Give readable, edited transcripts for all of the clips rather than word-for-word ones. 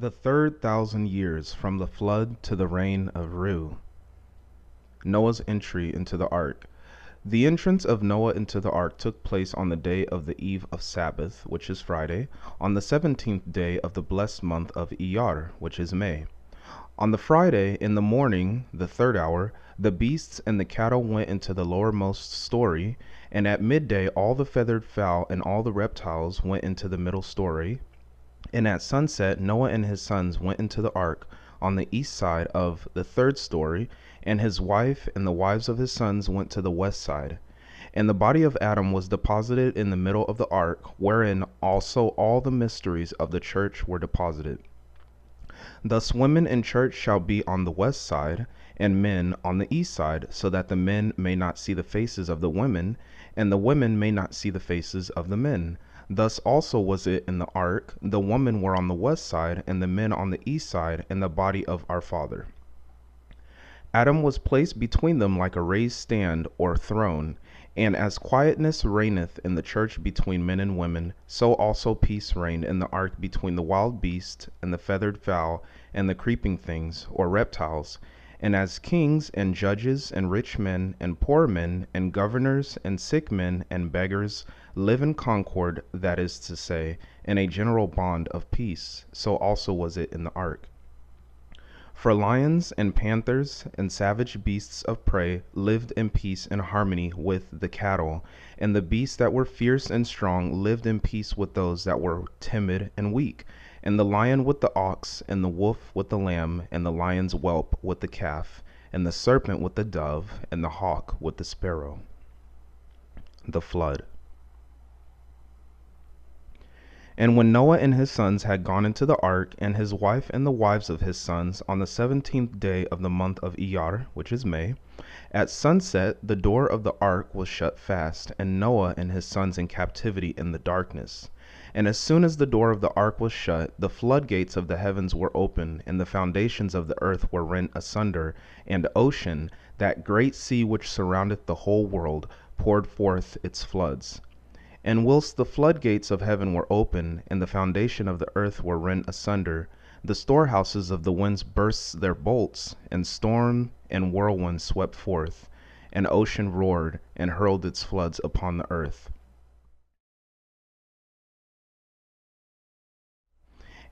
The third 1,000 years from the flood to the reign of Ru. Noah's entry into the ark. The entrance of Noah into the ark took place on the day of the eve of Sabbath, which is Friday, on the 17th day of the blessed month of Iyar, which is May. On the Friday, in the morning, the third hour, the beasts and the cattle went into the lowermost story, and at midday all the feathered fowl and all the reptiles went into the middle story. And at sunset Noah and his sons went into the ark on the east side of the third story, and his wife and the wives of his sons went to the west side. And the body of Adam was deposited in the middle of the ark, wherein also all the mysteries of the church were deposited. Thus women in church shall be on the west side, and men on the east side, so that the men may not see the faces of the women, and the women may not see the faces of the men. Thus also was it in the ark. The women were on the west side, and the men on the east side, and the body of our father. Adam was placed between them like a raised stand or throne. And as quietness reigneth in the church between men and women, so also peace reigned in the ark between the wild beast and the feathered fowl and the creeping things or reptiles. And as kings and judges and rich men and poor men and governors and sick men and beggars live in concord, that is to say, in a general bond of peace, so also was it in the ark. For lions and panthers and savage beasts of prey lived in peace and harmony with the cattle, and the beasts that were fierce and strong lived in peace with those that were timid and weak, and the lion with the ox, and the wolf with the lamb, and the lion's whelp with the calf, and the serpent with the dove, and the hawk with the sparrow. The flood. And when Noah and his sons had gone into the ark, and his wife and the wives of his sons, on the 17th day of the month of Iyar, which is May, at sunset the door of the ark was shut fast, and Noah and his sons in captivity in the darkness. And as soon as the door of the ark was shut, the floodgates of the heavens were opened, and the foundations of the earth were rent asunder, and ocean, that great sea which surroundeth the whole world, poured forth its floods. And whilst the floodgates of heaven were open, and the foundation of the earth were rent asunder, the storehouses of the winds burst their bolts, and storm and whirlwind swept forth, and ocean roared, and hurled its floods upon the earth.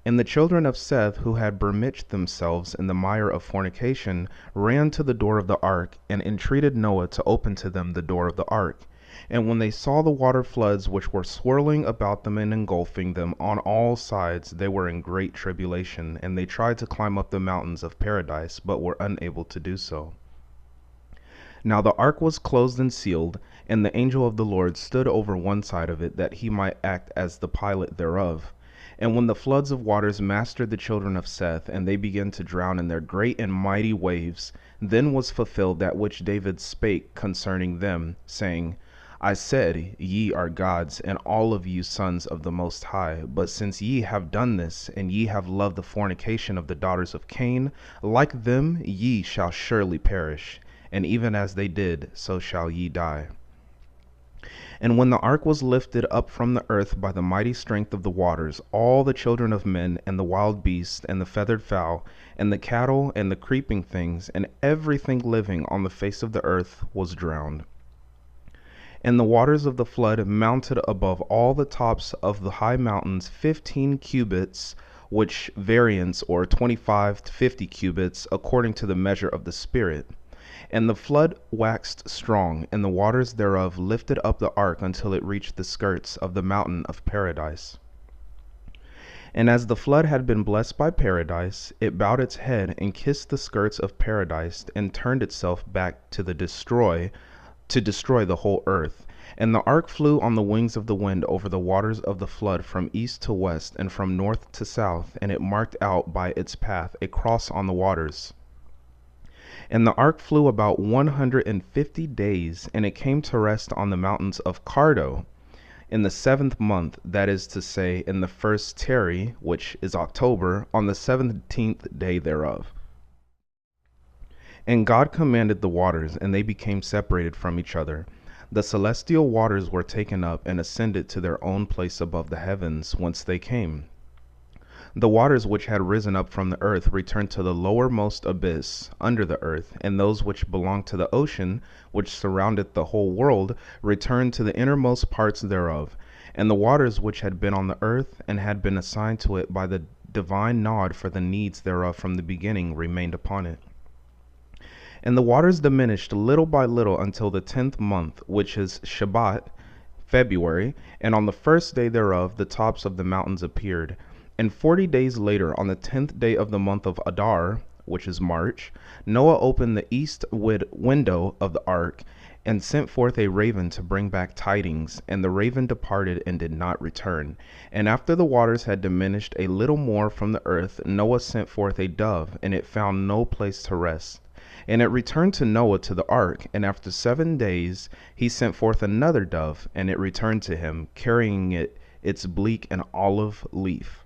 And the children of Seth, who had bemitched themselves in the mire of fornication, ran to the door of the ark, and entreated Noah to open to them the door of the ark. And when they saw the water floods which were swirling about them and engulfing them on all sides, they were in great tribulation, and they tried to climb up the mountains of paradise, but were unable to do so. Now the ark was closed and sealed, and the angel of the Lord stood over one side of it, that he might act as the pilot thereof. And when the floods of waters mastered the children of Seth, and they began to drown in their great and mighty waves, then was fulfilled that which David spake concerning them, saying, I said, Ye are gods, and all of you sons of the Most High. But since ye have done this, and ye have loved the fornication of the daughters of Cain, like them ye shall surely perish. And even as they did, so shall ye die. And when the ark was lifted up from the earth by the mighty strength of the waters, all the children of men, and the wild beasts, and the feathered fowl, and the cattle, and the creeping things, and everything living on the face of the earth was drowned. And the waters of the flood mounted above all the tops of the high mountains 15 cubits, which variance, or 25 to 50 cubits, according to the measure of the Spirit. And the flood waxed strong, and the waters thereof lifted up the ark until it reached the skirts of the mountain of paradise. And as the flood had been blessed by paradise, it bowed its head and kissed the skirts of paradise, and turned itself back to destroy the whole earth. And the ark flew on the wings of the wind over the waters of the flood from east to west, and from north to south, and it marked out by its path a cross on the waters. And the ark flew about 150 days, and it came to rest on the mountains of Cardo in the 7th month, that is to say, in the first Teri, which is October, on the 17th day thereof. And God commanded the waters, and they became separated from each other. The celestial waters were taken up and ascended to their own place above the heavens, whence they came. The waters which had risen up from the earth returned to the lowermost abyss under the earth, and those which belonged to the ocean, which surrounded the whole world, returned to the innermost parts thereof. And the waters which had been on the earth, and had been assigned to it by the divine nod for the needs thereof from the beginning, remained upon it. And the waters diminished little by little until the 10th month, which is Shabbat, February, and on the first day thereof the tops of the mountains appeared. And 40 days later, on the 10th day of the month of Adar, which is March, Noah opened the east window of the ark, and sent forth a raven to bring back tidings. And the raven departed and did not return. And after the waters had diminished a little more from the earth, Noah sent forth a dove, and it found no place to rest. And it returned to Noah to the ark, and after 7 days he sent forth another dove, and it returned to him, carrying its beak and olive leaf.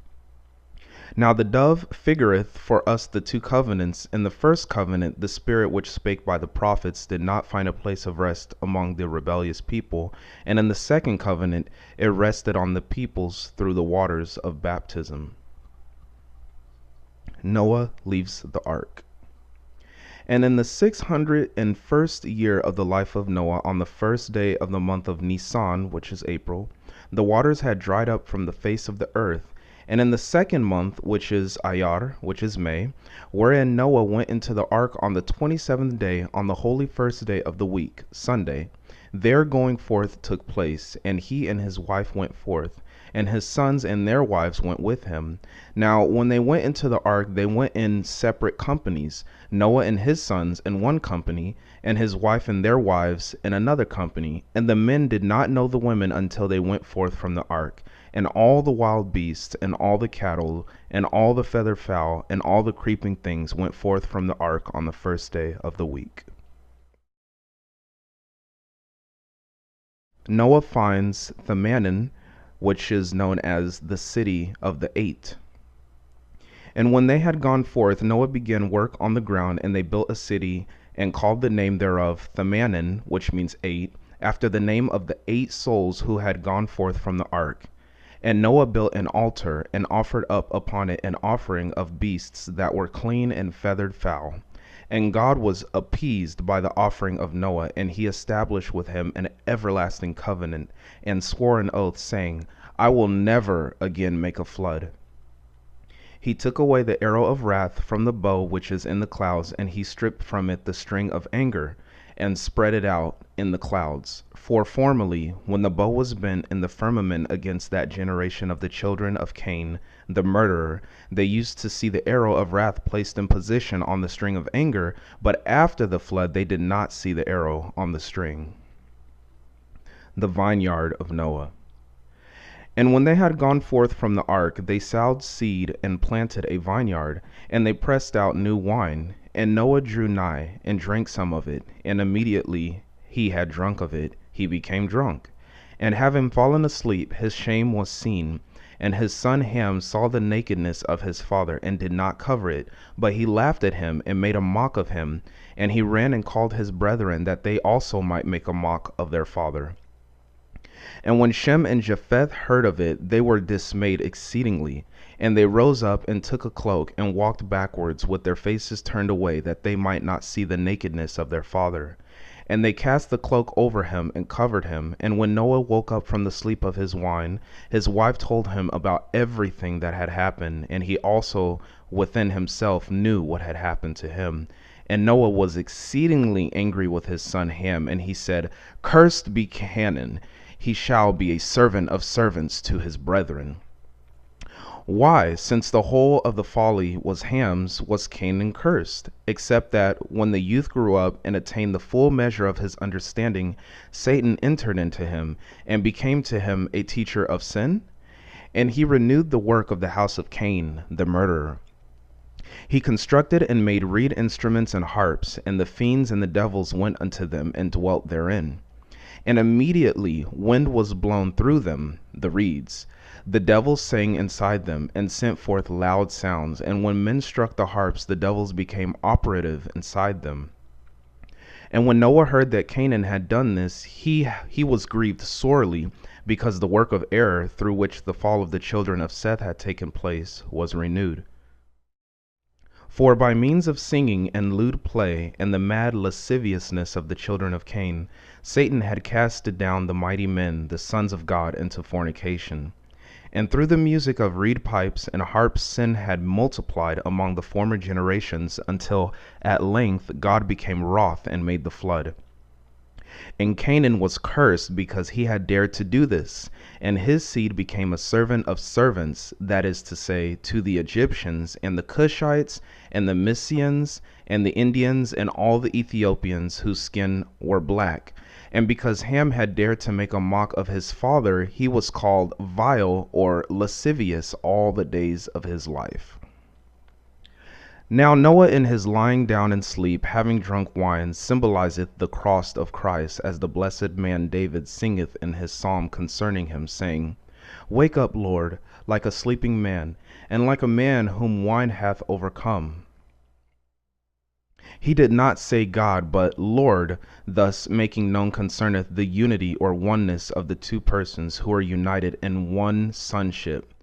Now the dove figureth for us the two covenants. In the first covenant, the spirit which spake by the prophets did not find a place of rest among the rebellious people, and in the second covenant it rested on the peoples through the waters of baptism. Noah leaves the ark. And in the 601st year of the life of Noah, on the first day of the month of Nisan, which is April, the waters had dried up from the face of the earth. And in the second month, which is Ayar, which is May, wherein Noah went into the ark on the 27th day, on the holy first day of the week, Sunday, their going forth took place, and he and his wife went forth, and his sons and their wives went with him. Now when they went into the ark, they went in separate companies, Noah and his sons in one company, and his wife and their wives in another company. And the men did not know the women until they went forth from the ark. And all the wild beasts, and all the cattle, and all the feathered fowl, and all the creeping things went forth from the ark on the first day of the week. Noah finds Themanin, which is known as the city of the eight. And when they had gone forth, Noah began work on the ground, and they built a city, and called the name thereof Themanin, which means eight, after the name of the 8 souls who had gone forth from the ark. And Noah built an altar, and offered up upon it an offering of beasts that were clean and feathered fowl. And God was appeased by the offering of Noah, and he established with him an everlasting covenant, and swore an oath, saying, I will never again make a flood. He took away the arrow of wrath from the bow which is in the clouds, and he stripped from it the string of anger, and spread it out in the clouds. For formerly, when the bow was bent in the firmament against that generation of the children of Cain, the murderer, they used to see the arrow of wrath placed in position on the string of anger, but after the flood they did not see the arrow on the string. The vineyard of Noah. And when they had gone forth from the ark, they sowed seed and planted a vineyard, and they pressed out new wine. And Noah drew nigh, and drank some of it, and immediately he had drunk of it, he became drunk. And having fallen asleep, his shame was seen. And his son Ham saw the nakedness of his father, and did not cover it, but he laughed at him, and made a mock of him. And he ran and called his brethren, that they also might make a mock of their father. And when Shem and Japheth heard of it, they were dismayed exceedingly. And they rose up and took a cloak, and walked backwards with their faces turned away, that they might not see the nakedness of their father. And they cast the cloak over him, and covered him. And when Noah woke up from the sleep of his wine, his wife told him about everything that had happened, and he also within himself knew what had happened to him. And Noah was exceedingly angry with his son Ham, and he said, Cursed be Canaan, he shall be a servant of servants to his brethren. Why, since the whole of the folly was Ham's, was Canaan cursed, except that when the youth grew up and attained the full measure of his understanding, Satan entered into him, and became to him a teacher of sin? And he renewed the work of the house of Cain, the murderer. He constructed and made reed instruments and harps, and the fiends and the devils went unto them, and dwelt therein. And immediately wind was blown through them, the reeds. The devils sang inside them, and sent forth loud sounds. And when men struck the harps, the devils became operative inside them. And when Noah heard that Canaan had done this, he was grieved sorely, because the work of error through which the fall of the children of Seth had taken place was renewed. For by means of singing and lewd play and the mad lasciviousness of the children of Cain, Satan had casted down the mighty men, the sons of God, into fornication. And through the music of reed pipes and harps sin had multiplied among the former generations, until at length God became wroth and made the flood. And Canaan was cursed because he had dared to do this, and his seed became a servant of servants, that is to say, to the Egyptians, and the Cushites, and the Mysians, and the Indians, and all the Ethiopians whose skin were black. And because Ham had dared to make a mock of his father, he was called vile or lascivious all the days of his life. Now Noah in his lying down in sleep, having drunk wine, symbolizeth the cross of Christ, as the blessed man David singeth in his psalm concerning him, saying, Wake up, Lord, like a sleeping man, and like a man whom wine hath overcome. He did not say God, but Lord, thus making known concerneth the unity or oneness of the two persons who are united in one sonship.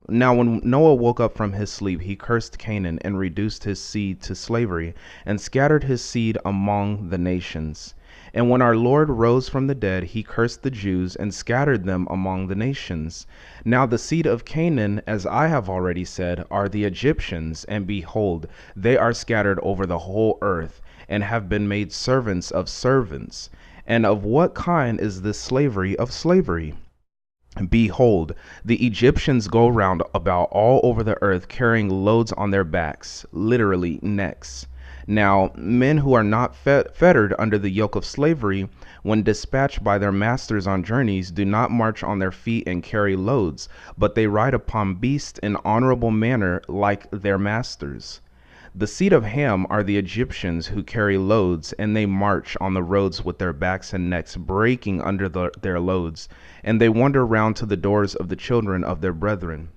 Now when Noah woke up from his sleep, he cursed Canaan and reduced his seed to slavery and scattered his seed among the nations. And when our Lord rose from the dead, he cursed the Jews and scattered them among the nations. Now the seed of Canaan, as I have already said, are the Egyptians, and behold, they are scattered over the whole earth, and have been made servants of servants. And of what kind is this slavery of slavery? Behold, the Egyptians go round about all over the earth carrying loads on their backs, literally necks. Now, men who are not fettered under the yoke of slavery, when dispatched by their masters on journeys, do not march on their feet and carry loads, but they ride upon beasts in honorable manner like their masters. The seed of Ham are the Egyptians who carry loads, and they march on the roads with their backs and necks breaking under their loads, and they wander round to the doors of the children of their brethren.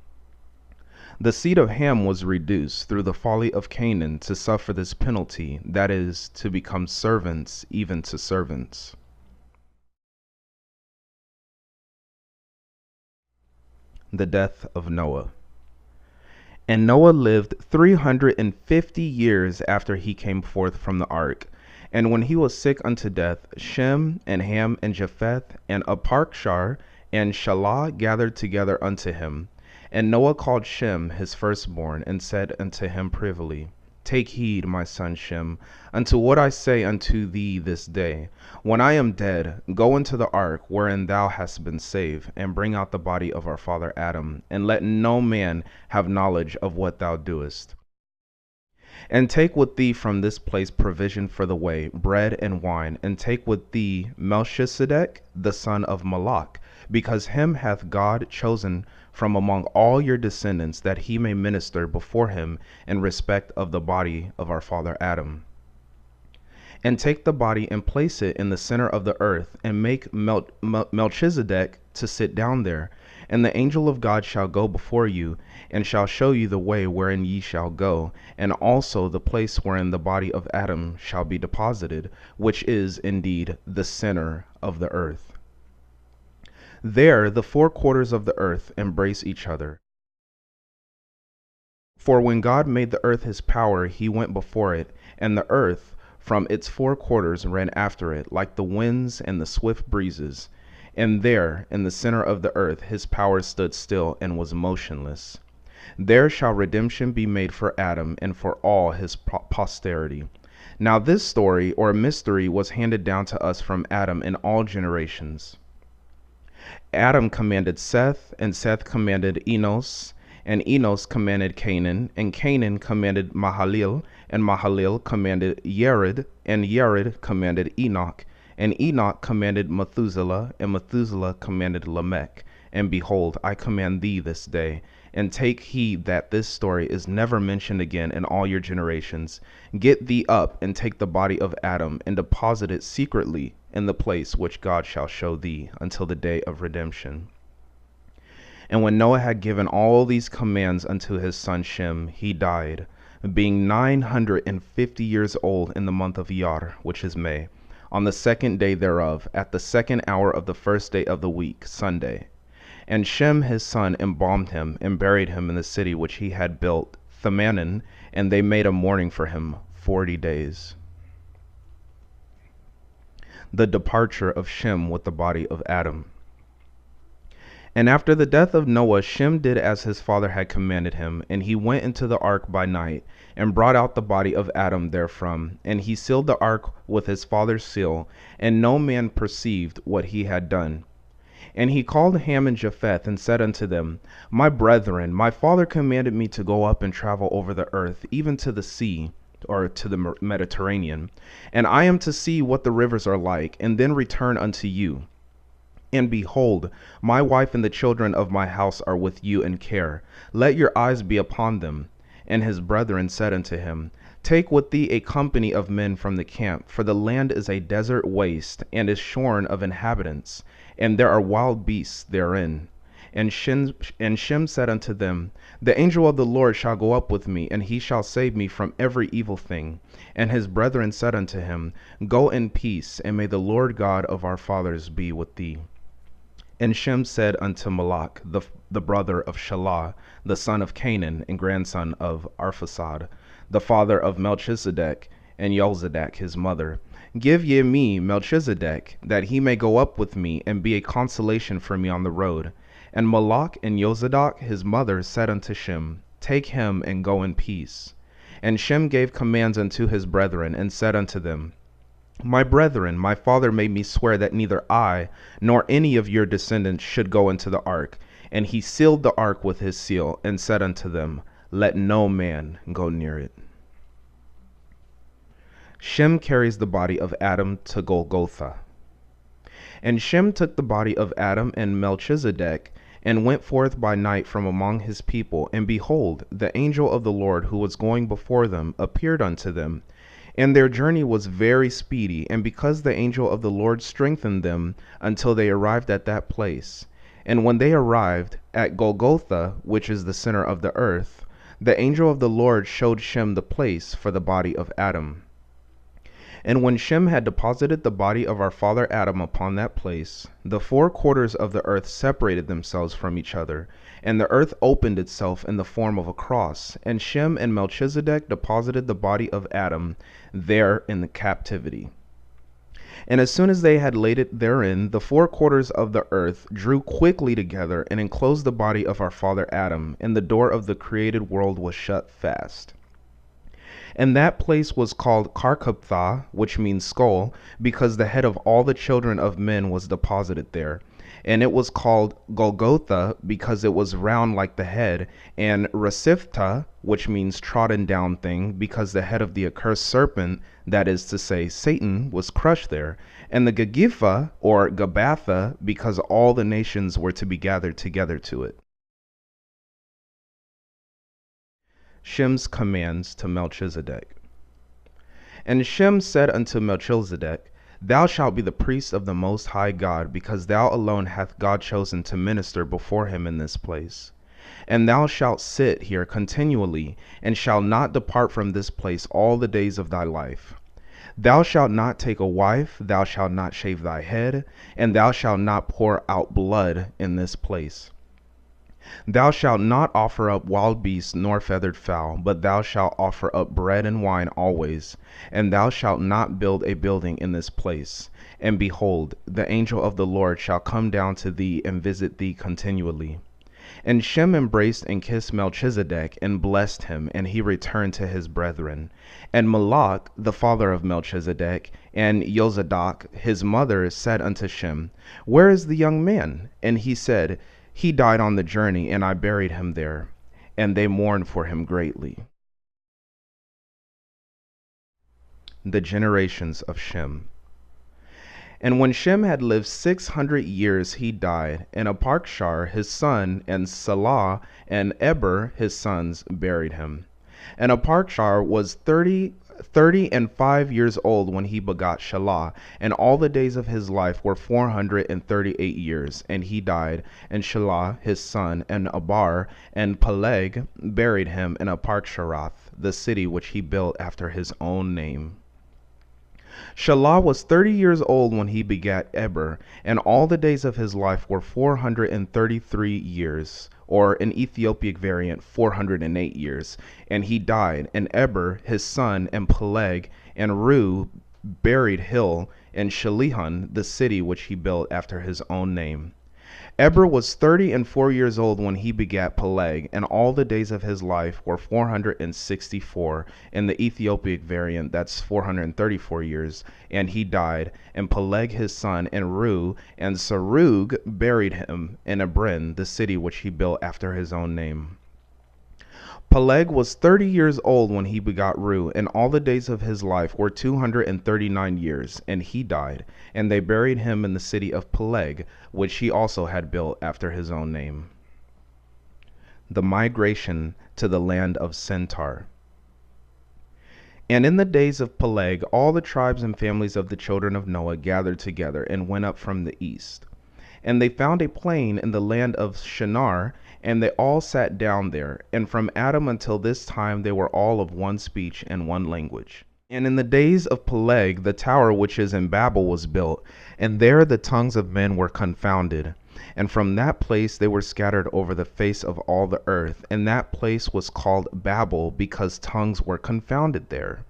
The seed of Ham was reduced through the folly of Canaan to suffer this penalty, that is, to become servants even to servants. The death of Noah. And Noah lived 350 years after he came forth from the ark. And when he was sick unto death, Shem and Ham and Japheth and Arpachshad and Shelah gathered together unto him. And Noah called Shem his firstborn, and said unto him privily, Take heed, my son Shem, unto what I say unto thee this day. When I am dead, go into the ark wherein thou hast been saved, and bring out the body of our father Adam, and let no man have knowledge of what thou doest. And take with thee from this place provision for the way, bread and wine, and take with thee Melchizedek, the son of Malak, because him hath God chosen from among all your descendants, that he may minister before him in respect of the body of our father Adam. And take the body and place it in the center of the earth, and make Melchizedek to sit down there. And the angel of God shall go before you, and shall show you the way wherein ye shall go, and also the place wherein the body of Adam shall be deposited, which is indeed the center of the earth. There the four quarters of the earth embrace each other. For when God made the earth his power, he went before it, and the earth from its four quarters ran after it, like the winds and the swift breezes. And there, in the center of the earth, his power stood still and was motionless. There shall redemption be made for Adam and for all his posterity. Now this story or mystery was handed down to us from Adam in all generations. Adam commanded Seth, and Seth commanded Enos, and Enos commanded Canaan, and Canaan commanded Mahalalel, and Mahalalel commanded Yared, and Yared commanded Enoch, and Enoch commanded Methuselah, and Methuselah commanded Lamech. And behold, I command thee this day, and take heed that this story is never mentioned again in all your generations. Get thee up, and take the body of Adam, and deposit it secretly in the place which God shall show thee, until the day of redemption. And when Noah had given all these commands unto his son Shem, he died, being 950 years old in the month of Iyar, which is May, on the second day thereof, at the second hour of the first day of the week, Sunday. And Shem his son embalmed him, and buried him in the city which he had built, Themanin, and they made a mourning for him 40 days. The departure of Shem with the body of Adam. And after the death of Noah, Shem did as his father had commanded him, and he went into the ark by night, and brought out the body of Adam therefrom. And he sealed the ark with his father's seal, and no man perceived what he had done. And he called Ham and Japheth, and said unto them, My brethren, my father commanded me to go up and travel over the earth, even to the sea, or to the Mediterranean. And I am to see what the rivers are like, and then return unto you. And behold, my wife and the children of my house are with you in care. Let your eyes be upon them. And his brethren said unto him, Take with thee a company of men from the camp, for the land is a desert waste, and is shorn of inhabitants, and there are wild beasts therein. And Shem said unto them, The angel of the Lord shall go up with me, and he shall save me from every evil thing. And his brethren said unto him, Go in peace, and may the Lord God of our fathers be with thee. And Shem said unto Malak, the brother of Shelah, the son of Canaan, and grandson of Arphaxad, the father of Melchizedek, and Yelzadek his mother, Give ye me Melchizedek, that he may go up with me, and be a consolation for me on the road. And Malak and Yelzadek his mother said unto Shem, Take him, and go in peace. And Shem gave commands unto his brethren, and said unto them, My brethren, my father made me swear that neither I nor any of your descendants should go into the ark. And he sealed the ark with his seal, and said unto them, Let no man go near it. Shem carries the body of Adam to Golgotha. And Shem took the body of Adam and Melchizedek, and went forth by night from among his people. And behold, the angel of the Lord, who was going before them, appeared unto them. And their journey was very speedy, and because the angel of the Lord strengthened them until they arrived at that place. And when they arrived at Golgotha, which is the center of the earth, the angel of the Lord showed Shem the place for the body of Adam. And when Shem had deposited the body of our father Adam upon that place, the four quarters of the earth separated themselves from each other, and the earth opened itself in the form of a cross, and Shem and Melchizedek deposited the body of Adam there in the captivity. And as soon as they had laid it therein, the four quarters of the earth drew quickly together, and enclosed the body of our father Adam, and the door of the created world was shut fast. And that place was called Karkuptha, which means skull, because the head of all the children of men was deposited there. And it was called Golgotha, because it was round like the head, and Rasiphta, which means trodden down thing, because the head of the accursed serpent, that is to say, Satan, was crushed there. And the Gagipha, or Gabatha, because all the nations were to be gathered together to it. Shem's commands to Melchizedek. And Shem said unto Melchizedek, Thou shalt be the priest of the Most High God, because thou alone hath God chosen to minister before him in this place. And thou shalt sit here continually, and shalt not depart from this place all the days of thy life. Thou shalt not take a wife, thou shalt not shave thy head, and thou shalt not pour out blood in this place. Thou shalt not offer up wild beasts nor feathered fowl, but thou shalt offer up bread and wine always. And thou shalt not build a building in this place. And behold, the angel of the Lord shall come down to thee and visit thee continually. And Shem embraced and kissed Melchizedek and blessed him, and he returned to his brethren. And Malak, the father of Melchizedek, and Yelzadek his mother, said unto Shem, Where is the young man? And he said, He died on the journey, and I buried him there. And they mourned for him greatly. The generations of Shem. And when Shem had lived 600 years, he died, and Arpachshad his son, and Salah, and Eber his sons buried him. And Arpachshad was 30 and 5 years old when he begot Shelah, and all the days of his life were 438 years, and he died. And Shelah his son, and Eber and Peleg buried him in Arpachshad, the city which he built after his own name. Shelah was 30 years old when he begat Eber, and all the days of his life were 433 years, or in Ethiopic variant 408 years, and he died. And Eber his son, and Peleg, and Reu buried Hill in Shalihan, the city which he built after his own name. Eber was 30 and 4 years old when he begat Peleg, and all the days of his life were 464. In the Ethiopic variant, that's 434 years, and he died. And Peleg his son, and Reu and Serug buried him in Abrin, the city which he built after his own name. Peleg was 30 years old when he begot Reu, and all the days of his life were 239 years, and he died. And they buried him in the city of Peleg, which he also had built after his own name. The migration to the land of Centaur. And in the days of Peleg, all the tribes and families of the children of Noah gathered together and went up from the east. And they found a plain in the land of Shinar, and they all sat down there. And from Adam until this time they were all of one speech and one language. And in the days of Peleg, the tower which is in Babel was built, and there the tongues of men were confounded. And from that place they were scattered over the face of all the earth, and that place was called Babel, because tongues were confounded there.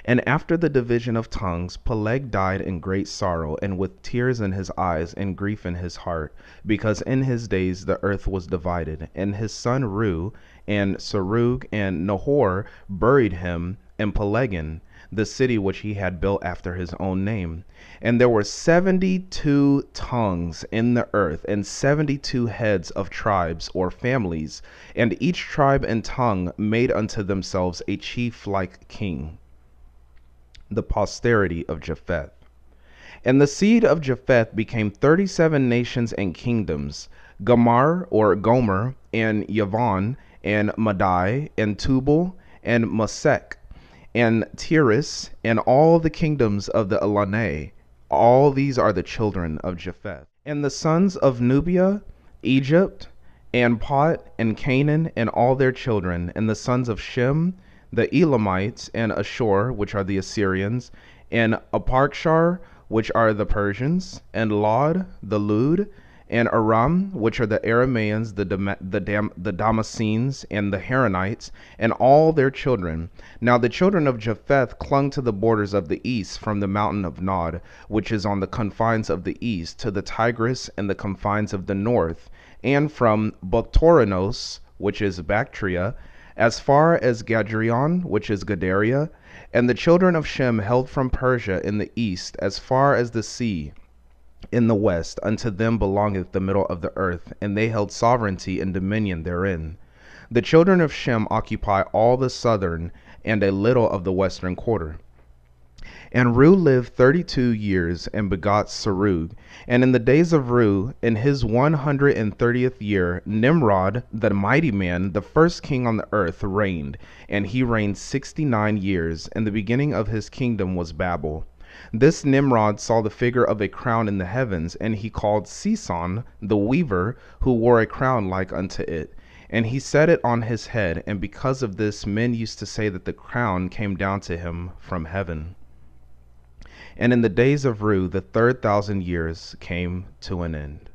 And after the division of tongues, Peleg died in great sorrow, and with tears in his eyes, and grief in his heart, because in his days the earth was divided. And his son Reu and Serug and Nahor buried him in Pelegan, the city which he had built after his own name. And there were 72 tongues in the earth, and 72 heads of tribes or families, and each tribe and tongue made unto themselves a chief like king. The posterity of Japheth. And the seed of Japheth became 37 nations and kingdoms, Gomer or Gomer, and Yavon, and Madai, and Tubal, and Mesech, and Tiris, and all the kingdoms of the Elanai. All these are the children of Japheth. And the sons of Nubia, Egypt, and Put, and Canaan, and all their children, and the sons of Shem, the Elamites, and Ashur, which are the Assyrians, and Aparkshar, which are the Persians, and Lod, the Lud, and Aram, which are the Arameans, the Damascenes, and the Haranites, and all their children. Now the children of Japheth clung to the borders of the east, from the mountain of Nod, which is on the confines of the east, to the Tigris and the confines of the north, and from Bactorinos, which is Bactria, as far as Gadrion, which is Gadaria. And the children of Shem held from Persia in the east, as far as the sea in the west. Unto them belongeth the middle of the earth, and they held sovereignty and dominion therein. The children of Shem occupy all the southern and a little of the western quarter. And Reu lived 32 years, and begot Serug. And in the days of Reu, in his 130th year, Nimrod, the mighty man, the first king on the earth, reigned. And he reigned 69 years, and the beginning of his kingdom was Babel. This Nimrod saw the figure of a crown in the heavens, and he called Seson, the weaver, who wore a crown like unto it. And he set it on his head, and because of this men used to say that the crown came down to him from heaven. And in the days of Reu, the third 1,000 years came to an end.